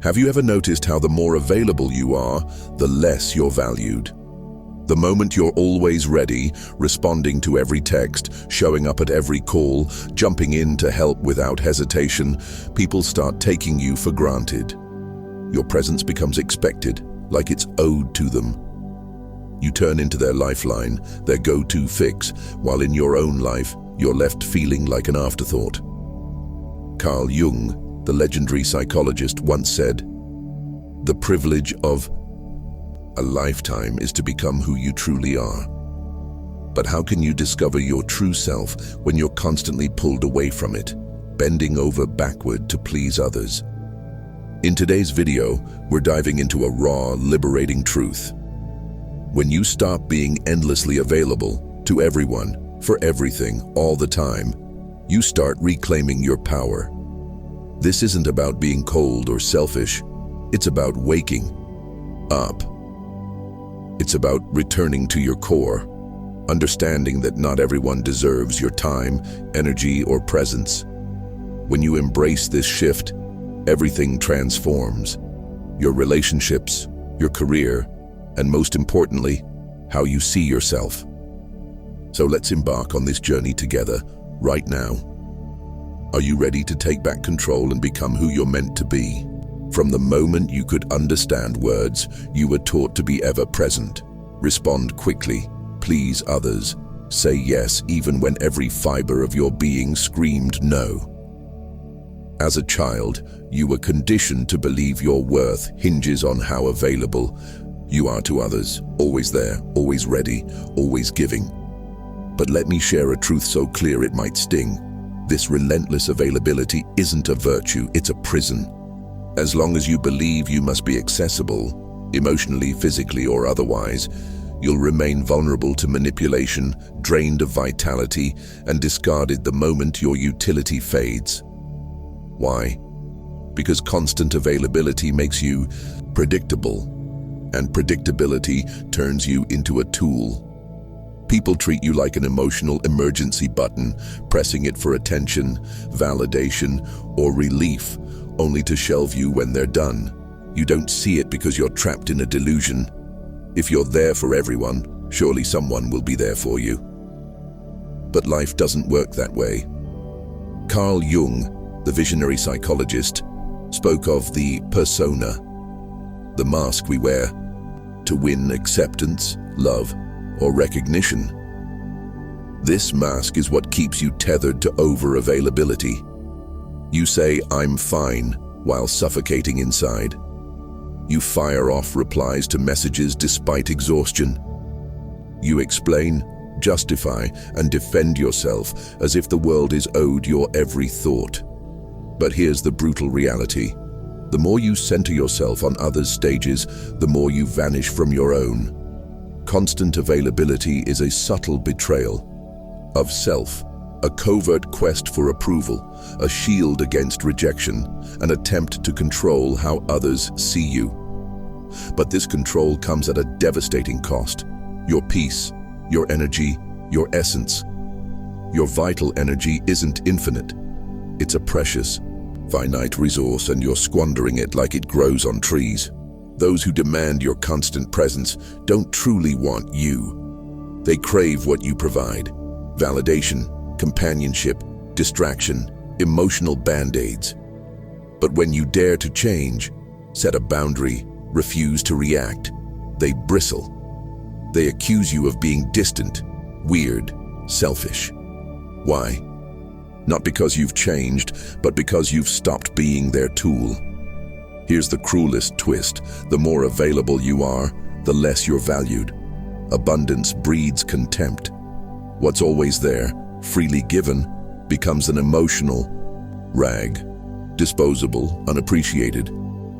Have you ever noticed how the more available you are, the less you're valued? The moment you're always ready, responding to every text, showing up at every call, jumping in to help without hesitation, people start taking you for granted. Your presence becomes expected, like it's owed to them. You turn into their lifeline, their go-to fix, while in your own life, you're left feeling like an afterthought. Carl Jung, the legendary psychologist, once said, "The privilege of a lifetime is to become who you truly are." But how can you discover your true self when you're constantly pulled away from it, bending over backward to please others? In today's video, we're diving into a raw, liberating truth. When you stop being endlessly available to everyone, for everything, all the time, you start reclaiming your power. This isn't about being cold or selfish. It's about waking up. It's about returning to your core, understanding that not everyone deserves your time, energy, or presence. When you embrace this shift, everything transforms. Your relationships, your career, and most importantly, how you see yourself. So let's embark on this journey together, right now. Are you ready to take back control and become who you're meant to be? From the moment you could understand words, you were taught to be ever present. Respond quickly, please others, say yes even when every fiber of your being screamed no. As a child, you were conditioned to believe your worth hinges on how available you are to others, always there, always ready, always giving. But let me share a truth so clear it might sting. This relentless availability isn't a virtue, it's a prison. As long as you believe you must be accessible, emotionally, physically, or otherwise, you'll remain vulnerable to manipulation, drained of vitality, and discarded the moment your utility fades. Why? Because constant availability makes you predictable, and predictability turns you into a tool. People treat you like an emotional emergency button, pressing it for attention, validation, or relief, only to shelve you when they're done. You don't see it because you're trapped in a delusion. If you're there for everyone, surely someone will be there for you. But life doesn't work that way. Carl Jung, the visionary psychologist, spoke of the persona, the mask we wear to win acceptance, love, or recognition. This mask is what keeps you tethered to over-availability. You say, "I'm fine," while suffocating inside. You fire off replies to messages despite exhaustion. You explain, justify, and defend yourself as if the world is owed your every thought. But here's the brutal reality. The more you center yourself on others' stages, the more you vanish from your own. Constant availability is a subtle betrayal of self, a covert quest for approval, a shield against rejection, an attempt to control how others see you. But this control comes at a devastating cost. Your peace, your energy, your essence. Your vital energy isn't infinite. It's a precious, finite resource, and you're squandering it like it grows on trees. Those who demand your constant presence don't truly want you. They crave what you provide: validation, companionship, distraction, emotional band-aids. But when you dare to change, set a boundary, refuse to react, they bristle. They accuse you of being distant, weird, selfish. Why? Not because you've changed, but because you've stopped being their tool. Here's the cruelest twist. The more available you are, the less you're valued. Abundance breeds contempt. What's always there, freely given, becomes an emotional rag. Disposable, unappreciated.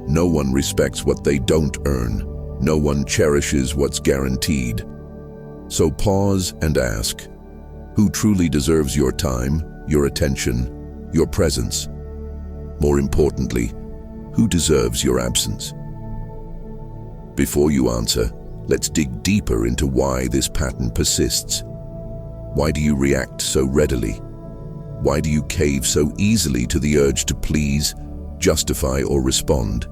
No one respects what they don't earn. No one cherishes what's guaranteed. So pause and ask, who truly deserves your time, your attention, your presence? More importantly, who deserves your absence? Before you answer, let's dig deeper into why this pattern persists. Why do you react so readily? Why do you cave so easily to the urge to please, justify, or respond?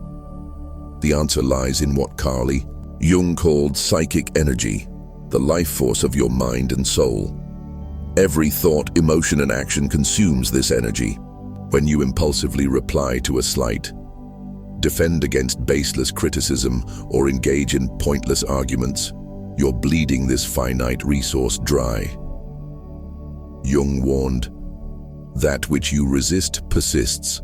The answer lies in what Carl Jung called psychic energy, the life force of your mind and soul. Every thought, emotion, and action consumes this energy. When you impulsively reply to a slight, defend against baseless criticism, or engage in pointless arguments, you're bleeding this finite resource dry. Jung warned, that which you resist persists.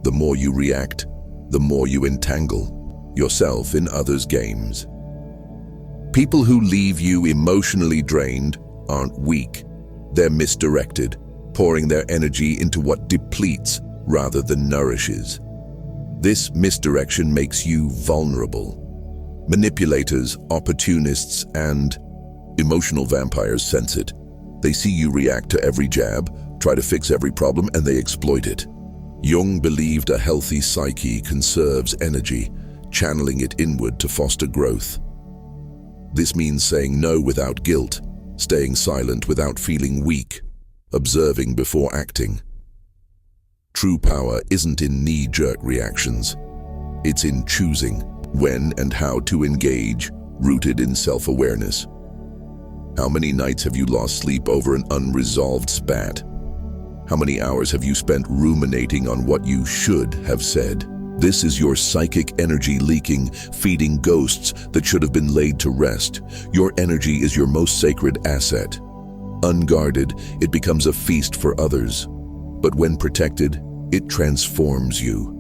The more you react, the more you entangle yourself in others' games. People who leave you emotionally drained aren't weak. They're misdirected, pouring their energy into what depletes rather than nourishes. This misdirection makes you vulnerable. Manipulators, opportunists, and emotional vampires sense it. They see you react to every jab, try to fix every problem, and they exploit it. Jung believed a healthy psyche conserves energy, channeling it inward to foster growth. This means saying no without guilt, staying silent without feeling weak, observing before acting. True power isn't in knee-jerk reactions. It's in choosing when and how to engage, rooted in self-awareness. How many nights have you lost sleep over an unresolved spat? How many hours have you spent ruminating on what you should have said? This is your psychic energy leaking, feeding ghosts that should have been laid to rest. Your energy is your most sacred asset. Unguarded, it becomes a feast for others. But when protected, it transforms you.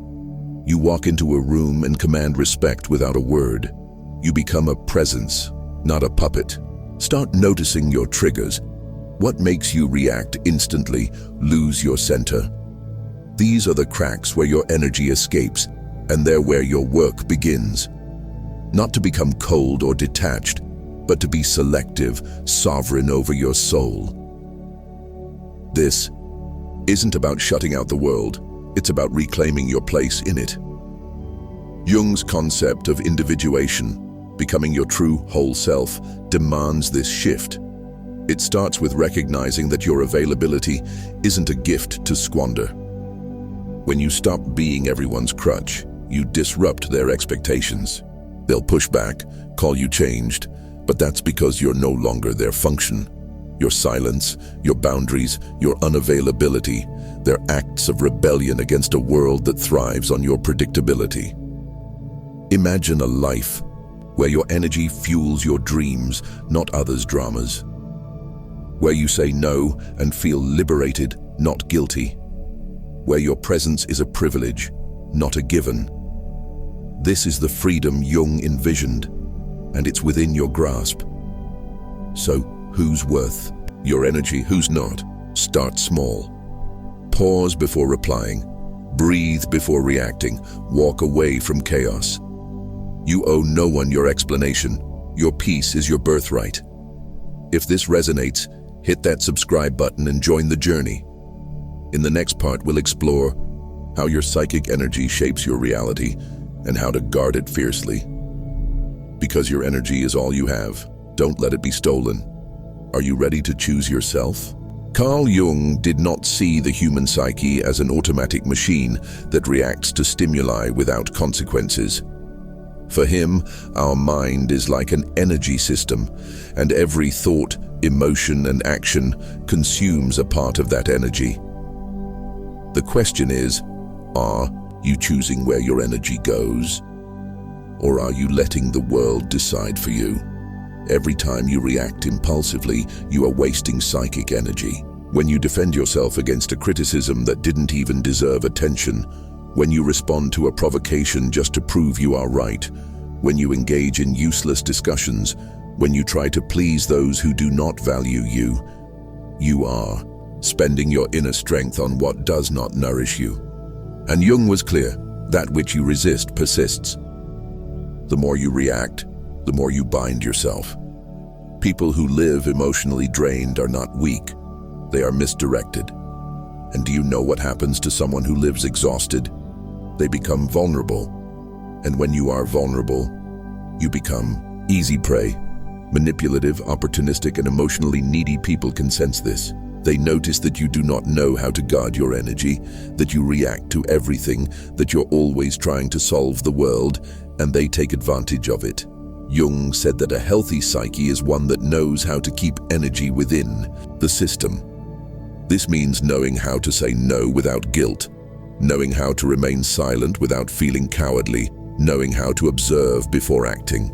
You walk into a room and command respect without a word. You become a presence, not a puppet. Start noticing your triggers. What makes you react instantly, lose your center? These are the cracks where your energy escapes, and they're where your work begins. Not to become cold or detached, but to be selective, sovereign over your soul. This isn't about shutting out the world, it's about reclaiming your place in it. Jung's concept of individuation, becoming your true whole self, demands this shift. It starts with recognizing that your availability isn't a gift to squander. When you stop being everyone's crutch, you disrupt their expectations. They'll push back, call you changed, but that's because you're no longer their function. Your silence, your boundaries, your unavailability, they're acts of rebellion against a world that thrives on your predictability. Imagine a life where your energy fuels your dreams, not others' dramas. Where you say no and feel liberated, not guilty. Where your presence is a privilege, not a given. This is the freedom Jung envisioned, and it's within your grasp. So, who's worth your energy, who's not? Start small. Pause before replying. Breathe before reacting. Walk away from chaos. You owe no one your explanation. Your peace is your birthright. If this resonates, hit that subscribe button and join the journey. In the next part, we'll explore how your psychic energy shapes your reality and how to guard it fiercely. Because your energy is all you have, don't let it be stolen. Are you ready to choose yourself? Carl Jung did not see the human psyche as an automatic machine that reacts to stimuli without consequences. For him, our mind is like an energy system, and every thought, emotion, and action consumes a part of that energy. The question is, are you choosing where your energy goes? Or are you letting the world decide for you? Every time you react impulsively, you are wasting psychic energy. When you defend yourself against a criticism that didn't even deserve attention, when you respond to a provocation just to prove you are right, when you engage in useless discussions, when you try to please those who do not value you, you are spending your inner strength on what does not nourish you. And Jung was clear, that which you resist persists. The more you react, the more you bind yourself. People who live emotionally drained are not weak, they are misdirected. And do you know what happens to someone who lives exhausted? They become vulnerable. And when you are vulnerable, you become easy prey. Manipulative, opportunistic, and emotionally needy people can sense this. They notice that you do not know how to guard your energy, that you react to everything, that you're always trying to solve the world, and they take advantage of it. Jung said that a healthy psyche is one that knows how to keep energy within the system. This means knowing how to say no without guilt, knowing how to remain silent without feeling cowardly, knowing how to observe before acting.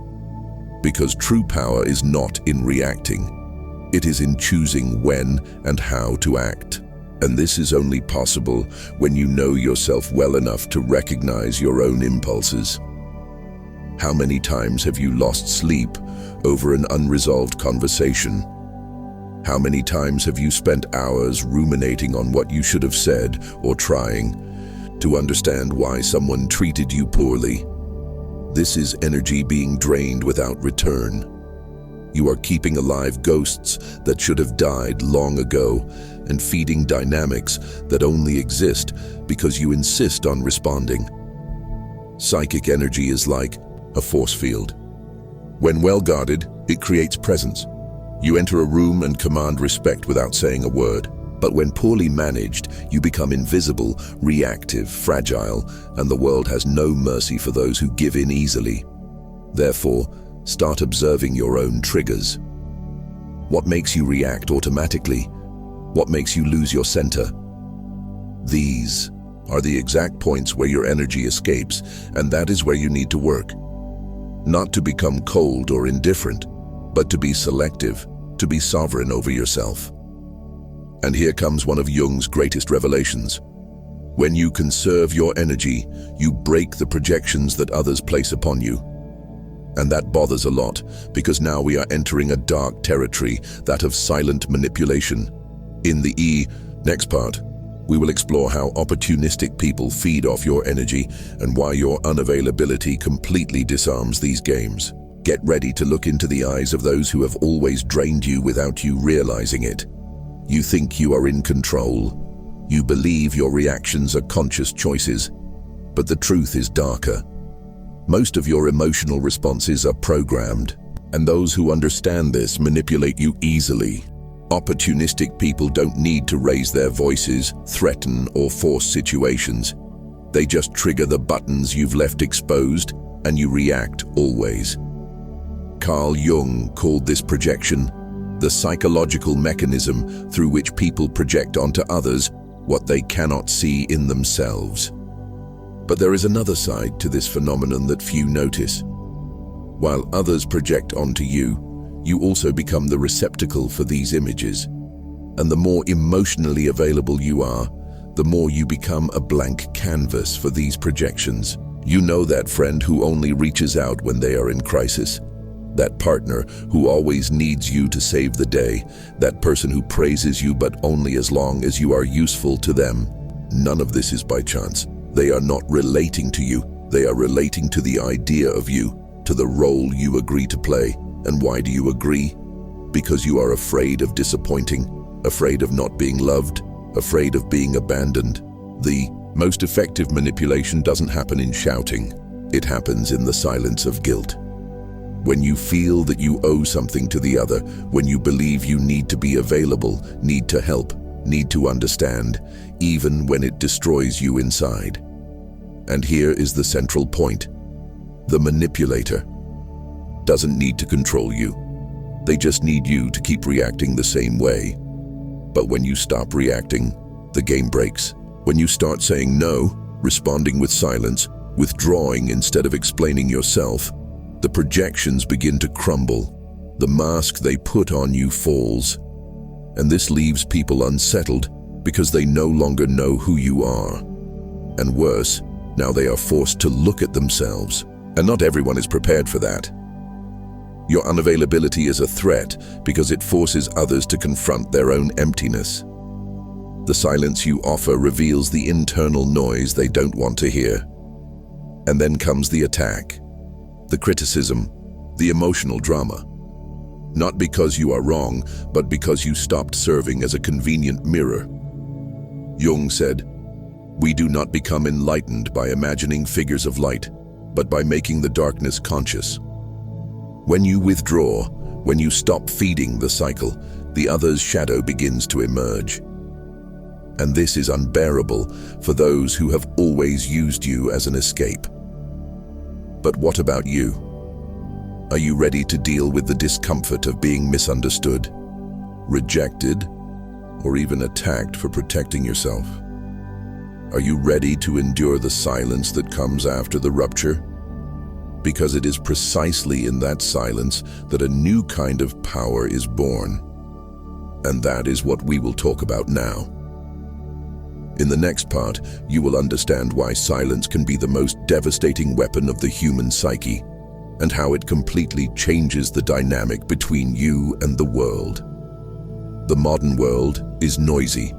Because true power is not in reacting. It is in choosing when and how to act. And this is only possible when you know yourself well enough to recognize your own impulses. How many times have you lost sleep over an unresolved conversation? How many times have you spent hours ruminating on what you should have said or trying to understand why someone treated you poorly? This is energy being drained without return. You are keeping alive ghosts that should have died long ago and feeding dynamics that only exist because you insist on responding. Psychic energy is like a force field. When well guarded, it creates presence. You enter a room and command respect without saying a word. But when poorly managed, you become invisible, reactive, fragile, and the world has no mercy for those who give in easily. Therefore, start observing your own triggers. What makes you react automatically? What makes you lose your center? These are the exact points where your energy escapes, and that is where you need to work. Not to become cold or indifferent, but to be selective, to be sovereign over yourself. And here comes one of Jung's greatest revelations. When you conserve your energy, you break the projections that others place upon you. And that bothers a lot, because now we are entering a dark territory, that of silent manipulation. In the next part, we will explore how opportunistic people feed off your energy and why your unavailability completely disarms these games. Get ready to look into the eyes of those who have always drained you without you realizing it. You think you are in control. You believe your reactions are conscious choices, but the truth is darker. Most of your emotional responses are programmed, and those who understand this manipulate you easily. Opportunistic people don't need to raise their voices, threaten, or force situations. They just trigger the buttons you've left exposed, and you react always. Carl Jung called this projection the psychological mechanism through which people project onto others what they cannot see in themselves. But there is another side to this phenomenon that few notice. While others project onto you, you also become the receptacle for these images. And the more emotionally available you are, the more you become a blank canvas for these projections. You know that friend who only reaches out when they are in crisis. That partner who always needs you to save the day. That person who praises you but only as long as you are useful to them. None of this is by chance. They are not relating to you. They are relating to the idea of you, to the role you agree to play. And why do you agree? Because you are afraid of disappointing, afraid of not being loved, afraid of being abandoned. The most effective manipulation doesn't happen in shouting. It happens in the silence of guilt. When you feel that you owe something to the other, when you believe you need to be available, need to help, need to understand, even when it destroys you inside. And here is the central point. The manipulator doesn't need to control you. They just need you to keep reacting the same way. But when you stop reacting, the game breaks. When you start saying no, responding with silence, withdrawing instead of explaining yourself, the projections begin to crumble. The mask they put on you falls. And this leaves people unsettled because they no longer know who you are. And worse, now they are forced to look at themselves. And not everyone is prepared for that. Your unavailability is a threat because it forces others to confront their own emptiness. The silence you offer reveals the internal noise they don't want to hear. And then comes the attack, the criticism, the emotional drama. Not because you are wrong, but because you stopped serving as a convenient mirror. Jung said, "We do not become enlightened by imagining figures of light, but by making the darkness conscious." When you withdraw, when you stop feeding the cycle, the other's shadow begins to emerge. And this is unbearable for those who have always used you as an escape. But what about you? Are you ready to deal with the discomfort of being misunderstood, rejected, or even attacked for protecting yourself? Are you ready to endure the silence that comes after the rupture? Because it is precisely in that silence that a new kind of power is born. And that is what we will talk about now. In the next part, you will understand why silence can be the most devastating weapon of the human psyche, and how it completely changes the dynamic between you and the world. The modern world is noisy.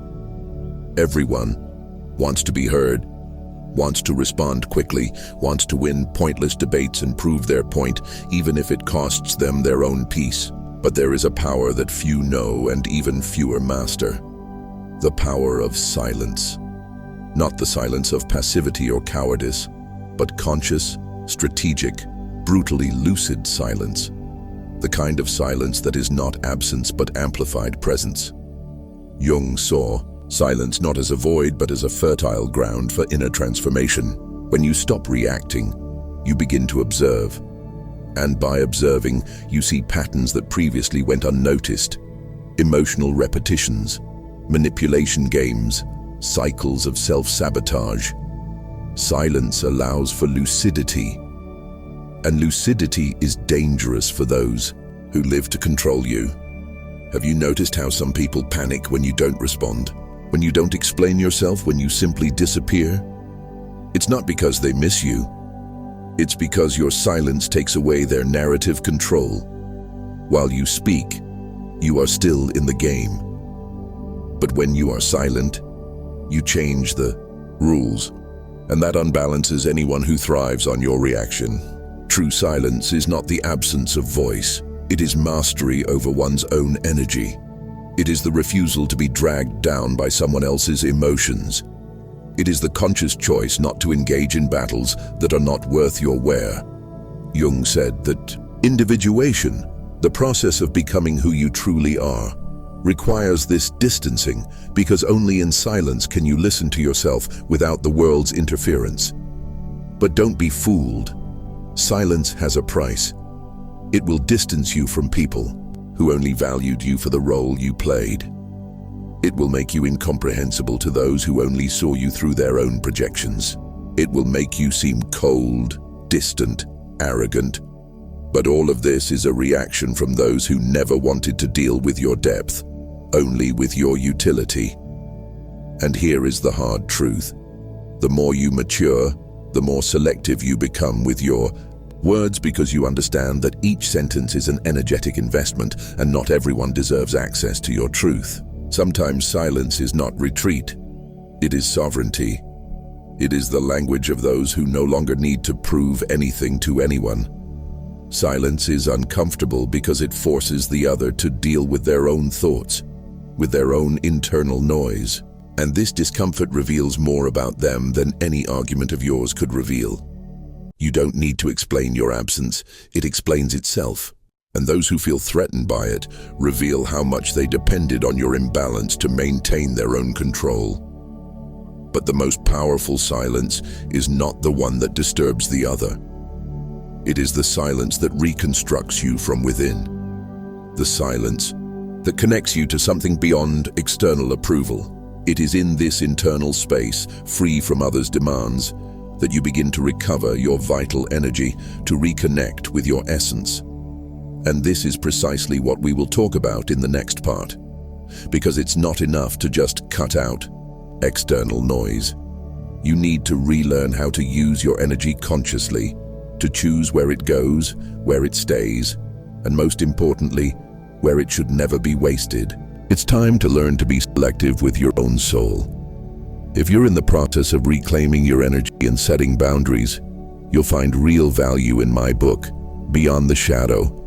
Everyone wants to be heard, wants to respond quickly, wants to win pointless debates and prove their point, even if it costs them their own peace. But there is a power that few know and even fewer master. The power of silence. Not the silence of passivity or cowardice, but conscious, strategic, brutally lucid silence. The kind of silence that is not absence but amplified presence. Jung saw silence not as a void but as a fertile ground for inner transformation. When you stop reacting, you begin to observe. And by observing, you see patterns that previously went unnoticed. Emotional repetitions, manipulation games, cycles of self-sabotage. Silence allows for lucidity. And lucidity is dangerous for those who live to control you. Have you noticed how some people panic when you don't respond? When you don't explain yourself, when you simply disappear? It's not because they miss you. It's because your silence takes away their narrative control. While you speak, you are still in the game. But when you are silent, you change the rules, and that unbalances anyone who thrives on your reaction. True silence is not the absence of voice. It is mastery over one's own energy. It is the refusal to be dragged down by someone else's emotions. It is the conscious choice not to engage in battles that are not worth your wear. Jung said that individuation, the process of becoming who you truly are, requires this distancing, because only in silence can you listen to yourself without the world's interference. But don't be fooled. Silence has a price. It will distance you from people who only valued you for the role you played. It will make you incomprehensible to those who only saw you through their own projections. It will make you seem cold, distant, arrogant. But all of this is a reaction from those who never wanted to deal with your depth, only with your utility. And here is the hard truth. The more you mature, the more selective you become with your words, because you understand that each sentence is an energetic investment and not everyone deserves access to your truth. Sometimes silence is not retreat. It is sovereignty. It is the language of those who no longer need to prove anything to anyone. Silence is uncomfortable because it forces the other to deal with their own thoughts, with their own internal noise. And this discomfort reveals more about them than any argument of yours could reveal. You don't need to explain your absence. It explains itself. And those who feel threatened by it reveal how much they depended on your imbalance to maintain their own control. But the most powerful silence is not the one that disturbs the other. It is the silence that reconstructs you from within. The silence that connects you to something beyond external approval. It is in this internal space, free from others' demands, that you begin to recover your vital energy, to reconnect with your essence. And this is precisely what we will talk about in the next part. Because it's not enough to just cut out external noise. You need to relearn how to use your energy consciously, to choose where it goes, where it stays, and most importantly, where it should never be wasted. It's time to learn to be selective with your own soul. If you're in the process of reclaiming your energy and setting boundaries, you'll find real value in my book, Beyond the Shadow.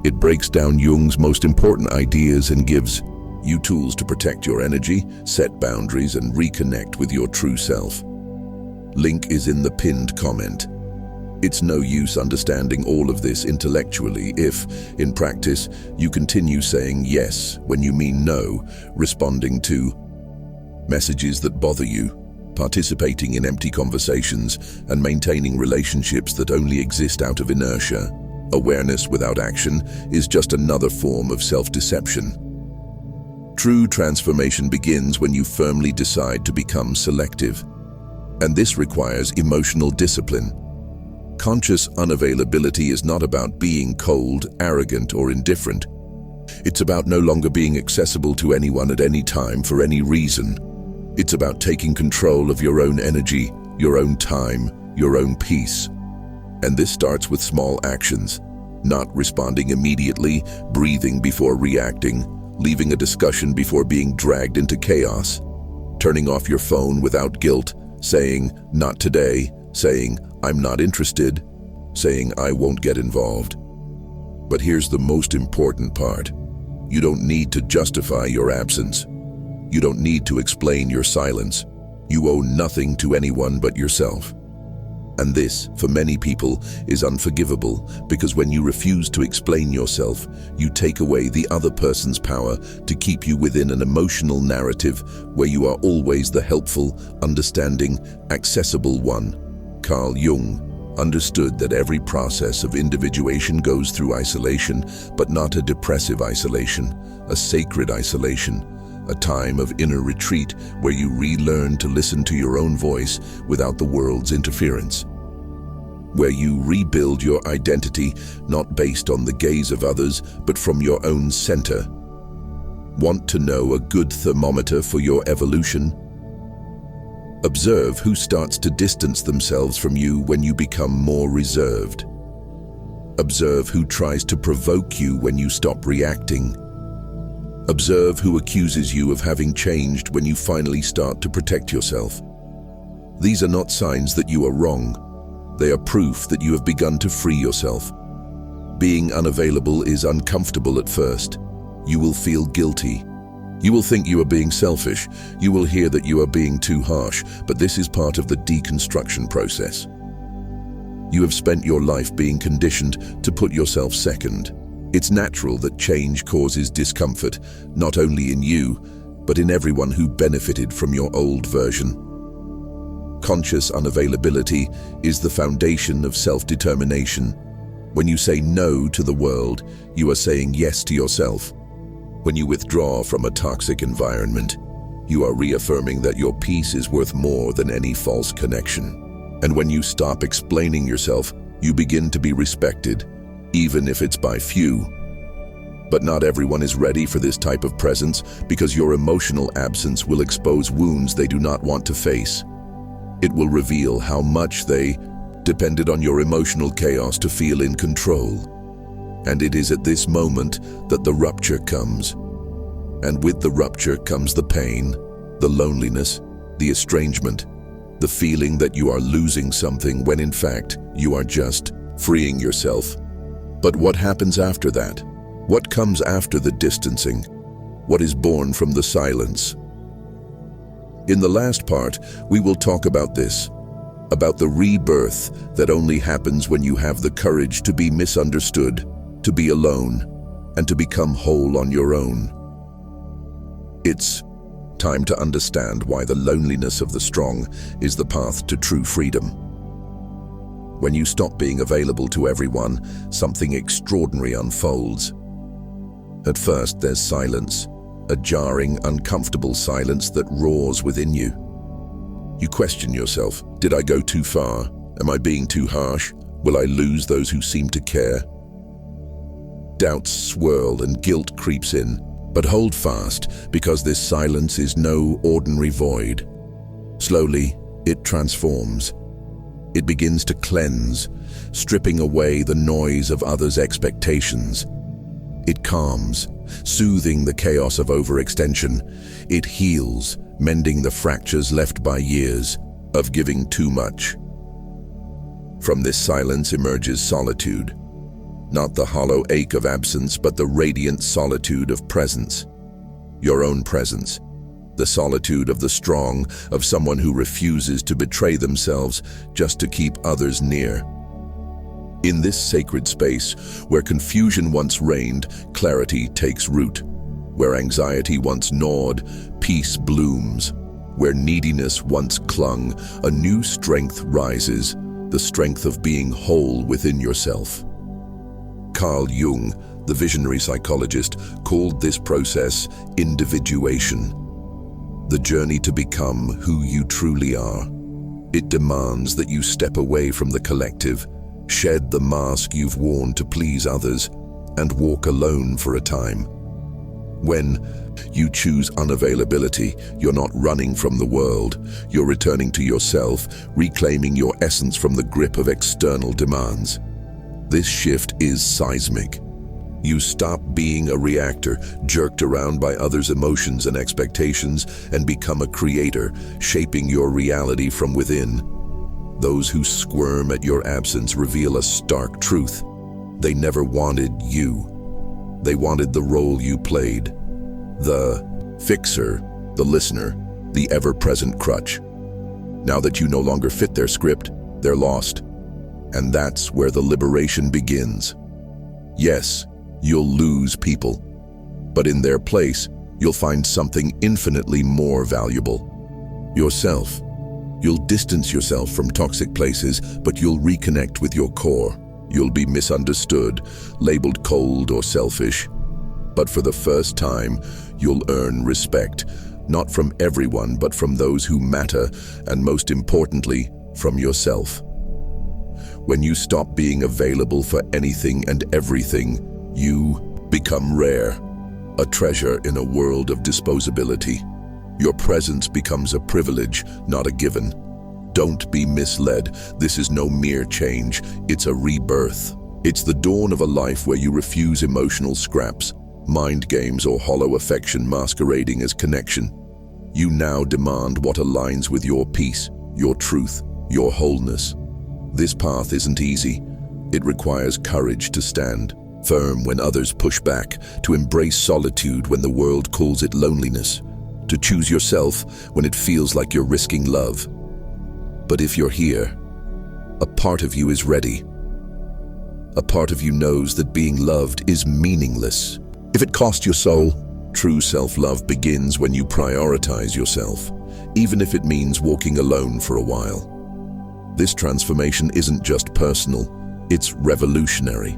It breaks down Jung's most important ideas and gives you tools to protect your energy, set boundaries, and reconnect with your true self. Link is in the pinned comment. It's no use understanding all of this intellectually if, in practice, you continue saying yes when you mean no, responding to messages that bother you, participating in empty conversations, and maintaining relationships that only exist out of inertia. Awareness without action is just another form of self-deception. True transformation begins when you firmly decide to become selective. And this requires emotional discipline. Conscious unavailability is not about being cold, arrogant, or indifferent. It's about no longer being accessible to anyone at any time for any reason. It's about taking control of your own energy, your own time, your own peace. And this starts with small actions, not responding immediately, breathing before reacting, leaving a discussion before being dragged into chaos, turning off your phone without guilt, saying, "Not today," saying, "I'm not interested," saying, "I won't get involved." But here's the most important part. You don't need to justify your absence. You don't need to explain your silence. You owe nothing to anyone but yourself. And this, for many people, is unforgivable because when you refuse to explain yourself, you take away the other person's power to keep you within an emotional narrative where you are always the helpful, understanding, accessible one. Carl Jung understood that every process of individuation goes through isolation, but not a depressive isolation, a sacred isolation, a time of inner retreat where you relearn to listen to your own voice without the world's interference, where you rebuild your identity not based on the gaze of others, but from your own center. Want to know a good thermometer for your evolution? Observe who starts to distance themselves from you when you become more reserved. Observe who tries to provoke you when you stop reacting. Observe who accuses you of having changed when you finally start to protect yourself. These are not signs that you are wrong. They are proof that you have begun to free yourself. Being unavailable is uncomfortable at first. You will feel guilty. You will think you are being selfish. You will hear that you are being too harsh, but this is part of the deconstruction process. You have spent your life being conditioned to put yourself second. It's natural that change causes discomfort, not only in you, but in everyone who benefited from your old version. Conscious unavailability is the foundation of self-determination. When you say no to the world, you are saying yes to yourself. When you withdraw from a toxic environment, you are reaffirming that your peace is worth more than any false connection. And when you stop explaining yourself, you begin to be respected, even if it's by few. But not everyone is ready for this type of presence because your emotional absence will expose wounds they do not want to face. It will reveal how much they depended on your emotional chaos to feel in control. And it is at this moment that the rupture comes. And with the rupture comes the pain, the loneliness, the estrangement, the feeling that you are losing something when in fact you are just freeing yourself. But what happens after that? What comes after the distancing? What is born from the silence? In the last part, we will talk about this, about the rebirth that only happens when you have the courage to be misunderstood, to be alone, and to become whole on your own. It's time to understand why the loneliness of the strong is the path to true freedom. When you stop being available to everyone, something extraordinary unfolds. At first, there's silence, a jarring, uncomfortable silence that roars within you. You question yourself, did I go too far? Am I being too harsh? Will I lose those who seem to care? Doubts swirl and guilt creeps in, but hold fast because this silence is no ordinary void. Slowly, it transforms. It begins to cleanse, stripping away the noise of others' expectations. It calms, soothing the chaos of overextension. It heals, mending the fractures left by years of giving too much. From this silence emerges solitude. Not the hollow ache of absence, but the radiant solitude of presence. Your own presence. The solitude of the strong, of someone who refuses to betray themselves just to keep others near. In this sacred space, where confusion once reigned, clarity takes root. Where anxiety once gnawed, peace blooms. Where neediness once clung, a new strength rises, the strength of being whole within yourself. Carl Jung, the visionary psychologist, called this process individuation. The journey to become who you truly are. It demands that you step away from the collective, shed the mask you've worn to please others, and walk alone for a time. When you choose unavailability, you're not running from the world. You're returning to yourself, reclaiming your essence from the grip of external demands. This shift is seismic. You stop being a reactor, jerked around by others' emotions and expectations, and become a creator, shaping your reality from within. Those who squirm at your absence reveal a stark truth. They never wanted you. They wanted the role you played. The fixer, the listener, the ever-present crutch. Now that you no longer fit their script, they're lost. And that's where the liberation begins. Yes, you'll lose people. But in their place, you'll find something infinitely more valuable. Yourself. You'll distance yourself from toxic places, but you'll reconnect with your core. You'll be misunderstood, labeled cold or selfish. But for the first time, you'll earn respect, not from everyone, but from those who matter, and most importantly, from yourself. When you stop being available for anything and everything, you become rare, a treasure in a world of disposability. Your presence becomes a privilege, not a given. Don't be misled. This is no mere change. It's a rebirth. It's the dawn of a life where you refuse emotional scraps, mind games, or hollow affection masquerading as connection. You now demand what aligns with your peace, your truth, your wholeness. This path isn't easy. It requires courage to stand firm when others push back, to embrace solitude when the world calls it loneliness, to choose yourself when it feels like you're risking love. But if you're here, a part of you is ready. A part of you knows that being loved is meaningless. If it cost your soul, true self-love begins when you prioritize yourself, even if it means walking alone for a while. This transformation isn't just personal, it's revolutionary.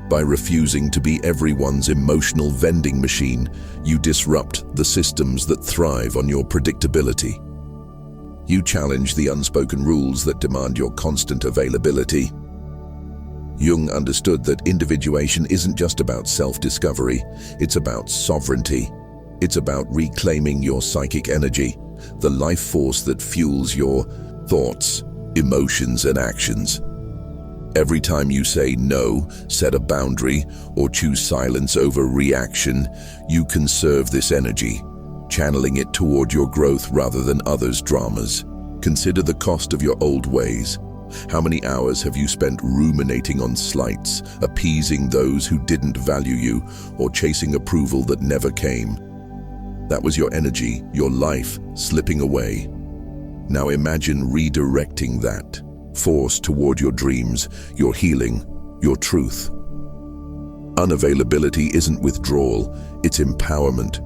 By refusing to be everyone's emotional vending machine, you disrupt the systems that thrive on your predictability. You challenge the unspoken rules that demand your constant availability. Jung understood that individuation isn't just about self-discovery, it's about sovereignty. It's about reclaiming your psychic energy, the life force that fuels your thoughts, emotions, and actions. Every time you say no, set a boundary, or choose silence over reaction, you conserve this energy, channeling it toward your growth rather than others' dramas. Consider the cost of your old ways. How many hours have you spent ruminating on slights, appeasing those who didn't value you, or chasing approval that never came? That was your energy, your life, slipping away. Now imagine redirecting that force toward your dreams, your healing, your truth. Unavailability isn't withdrawal, it's empowerment.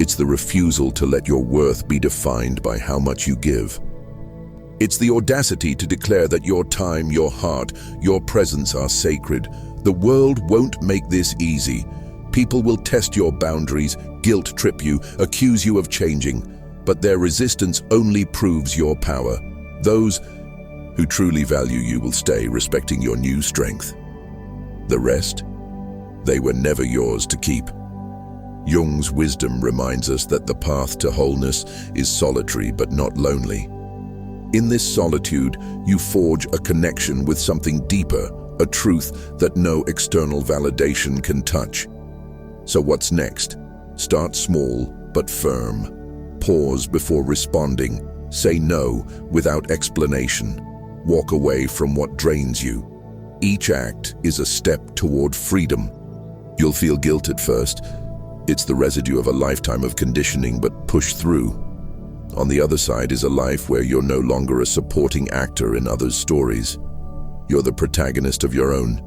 It's the refusal to let your worth be defined by how much you give. It's the audacity to declare that your time, your heart, your presence are sacred. The world won't make this easy. People will test your boundaries, guilt trip you, accuse you of changing, but their resistance only proves your power. Those who truly value you will stay, respecting your new strength. The rest, they were never yours to keep. Jung's wisdom reminds us that the path to wholeness is solitary but not lonely. In this solitude, you forge a connection with something deeper, a truth that no external validation can touch. So what's next? Start small but firm. Pause before responding. Say no without explanation. Walk away from what drains you. Each act is a step toward freedom. You'll feel guilt at first. It's the residue of a lifetime of conditioning, but push through. On the other side is a life where you're no longer a supporting actor in others' stories. You're the protagonist of your own.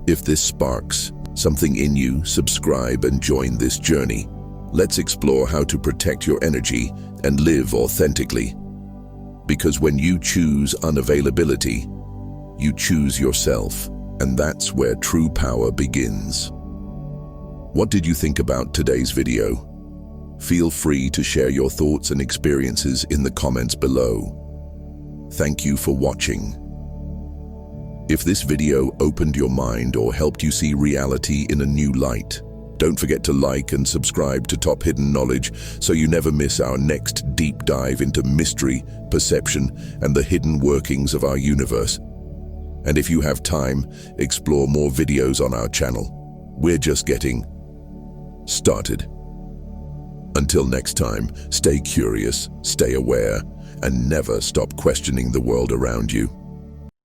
If this sparks something in you, subscribe and join this journey. Let's explore how to protect your energy and live authentically. Because when you choose unavailability, you choose yourself, and that's where true power begins. What did you think about today's video? Feel free to share your thoughts and experiences in the comments below. Thank you for watching. If this video opened your mind or helped you see reality in a new light, don't forget to like and subscribe to Top Hidden Knowledge so you never miss our next deep dive into mystery, perception, and the hidden workings of our universe. And if you have time, explore more videos on our channel. We're just getting started. Until next time, stay curious, stay aware, and never stop questioning the world around you.